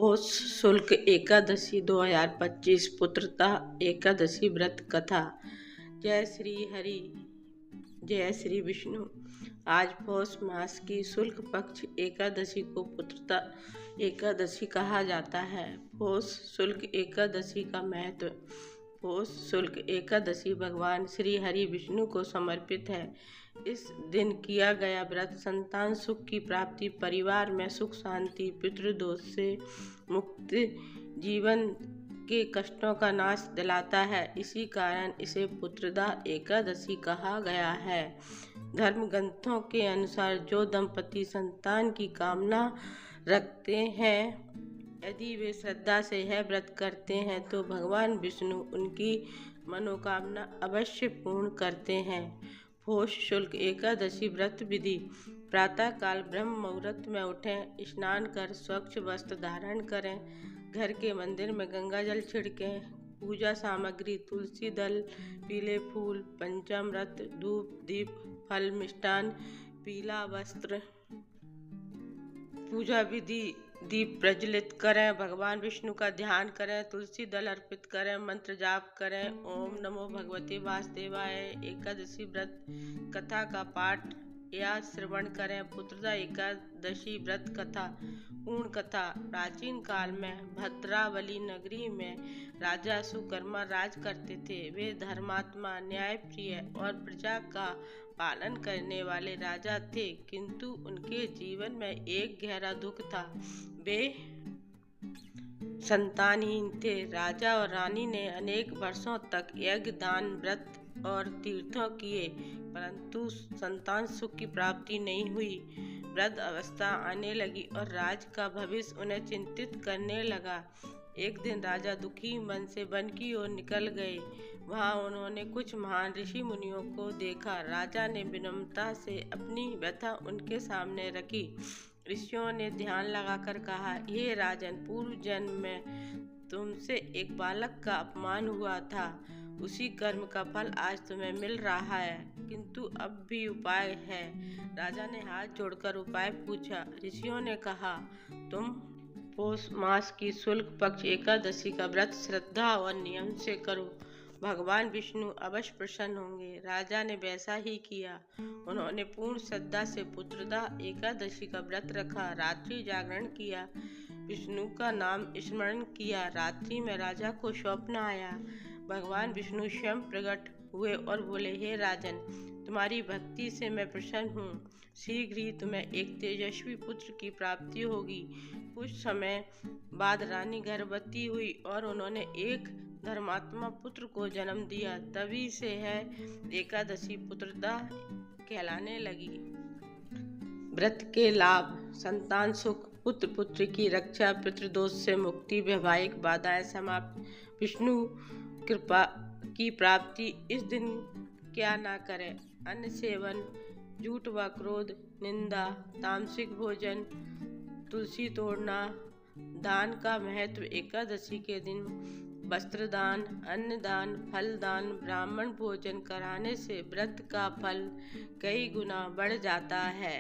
पौष शुक्ल एकादशी 2025 पुत्रदा एकादशी व्रत कथा। जय श्री हरि, जय श्री विष्णु। आज पौष मास की शुक्ल पक्ष एकादशी को पुत्रदा एकादशी कहा जाता है। पौष शुक्ल एकादशी का महत्व। पौष शुक्ल एकादशी भगवान श्री हरि विष्णु को समर्पित है। इस दिन किया गया व्रत संतान सुख की प्राप्ति, परिवार में सुख शांति, पितृदोष से मुक्ति, जीवन के कष्टों का नाश दिलाता है। इसी कारण इसे पुत्रदा एकादशी कहा गया है। धर्म ग्रंथों के अनुसार जो दंपति संतान की कामना रखते हैं, यदि वे श्रद्धा से यह व्रत करते हैं तो भगवान विष्णु उनकी मनोकामना अवश्य पूर्ण करते हैं। पौष शुक्ल एकादशी व्रत विधि। प्रातः काल ब्रह्म मुहूर्त में उठें, स्नान कर स्वच्छ वस्त्र धारण करें, घर के मंदिर में गंगा जल छिड़कें। पूजा सामग्री तुलसी दल, पीले फूल, पंचामृत, धूप, दीप, फल, मिष्टान, पीला वस्त्र। पूजा विधि। दीप प्रज्वलित करें, भगवान विष्णु का ध्यान करें, तुलसी दल अर्पित करें, मंत्र जाप करें। ओम नमो भगवते वासुदेवाय। एकादशी व्रत कथा का पाठ या श्रवण करें। पुत्रदा एकादशी व्रत कथा। पूर्ण कथा। प्राचीन काल में भद्रावली नगरी में राजा सुकर्मा राज करते थे। वे धर्मात्मा, न्यायप्रिय और प्रजा का पालन करने वाले राजा थे, किंतु उनके जीवन में एक गहरा दुख था। वे संतानहीन थे। राजा और रानी ने अनेक वर्षों तक यज्ञ, दान, व्रत और तीर्थों किए, परंतु संतान सुख की प्राप्ति नहीं हुई। वृद्ध अवस्था आने लगी और राज का भविष्य उन्हें चिंतित करने लगा। एक दिन राजा दुखी मन से वन की ओर निकल गए। वहां उन्होंने कुछ महान ऋषि मुनियों को देखा। राजा ने विनम्रता से अपनी व्यथा उनके सामने रखी। ऋषियों ने ध्यान लगाकर कहा, हे राजन, पूर्व जन्म में तुमसे एक बालक का अपमान हुआ था। उसी कर्म का फल आज तुम्हें मिल रहा है, किंतु अब भी उपाय है। राजा ने हाथ जोड़कर उपाय पूछा। ऋषियों ने कहा, तुम पौष मास की शुक्ल पक्ष एकादशी का व्रत श्रद्धा और नियम से करो, भगवान विष्णु अवश्य प्रसन्न होंगे। राजा ने वैसा ही किया। उन्होंने पूर्ण श्रद्धा से पुत्रदा एकादशी का व्रत रखा, रात्रि जागरण किया, विष्णु का नाम स्मरण किया। रात्रि में राजा को स्वप्न आया। भगवान विष्णु स्वयं प्रकट हुए और बोले, हे राजन, तुम्हारी भक्ति से मैं प्रसन्न हूँ। शीघ्र ही तुम्हें एक तेजस्वी पुत्र की प्राप्ति होगी। कुछ समय बाद रानी गर्भवती हुई और उन्होंने एक धर्मात्मा पुत्र को जन्म दिया। तभी से है एकादशी पुत्रदा कहलाने लगी। व्रत के लाभ। संतान सुख, पुत्र पुत्र की रक्षा, पितृदोष से मुक्ति, वैवाहिक बाधाएं समाप्त, विष्णु कृपा की प्राप्ति। इस दिन क्या ना करें? अन्न सेवन, झूठ व क्रोध, निंदा, तामसिक भोजन, तुलसी तोड़ना। दान का महत्व। एकादशी के दिन वस्त्र दान, अन्न दान, फल दान, ब्राह्मण भोजन कराने से व्रत का फल कई गुना बढ़ जाता है।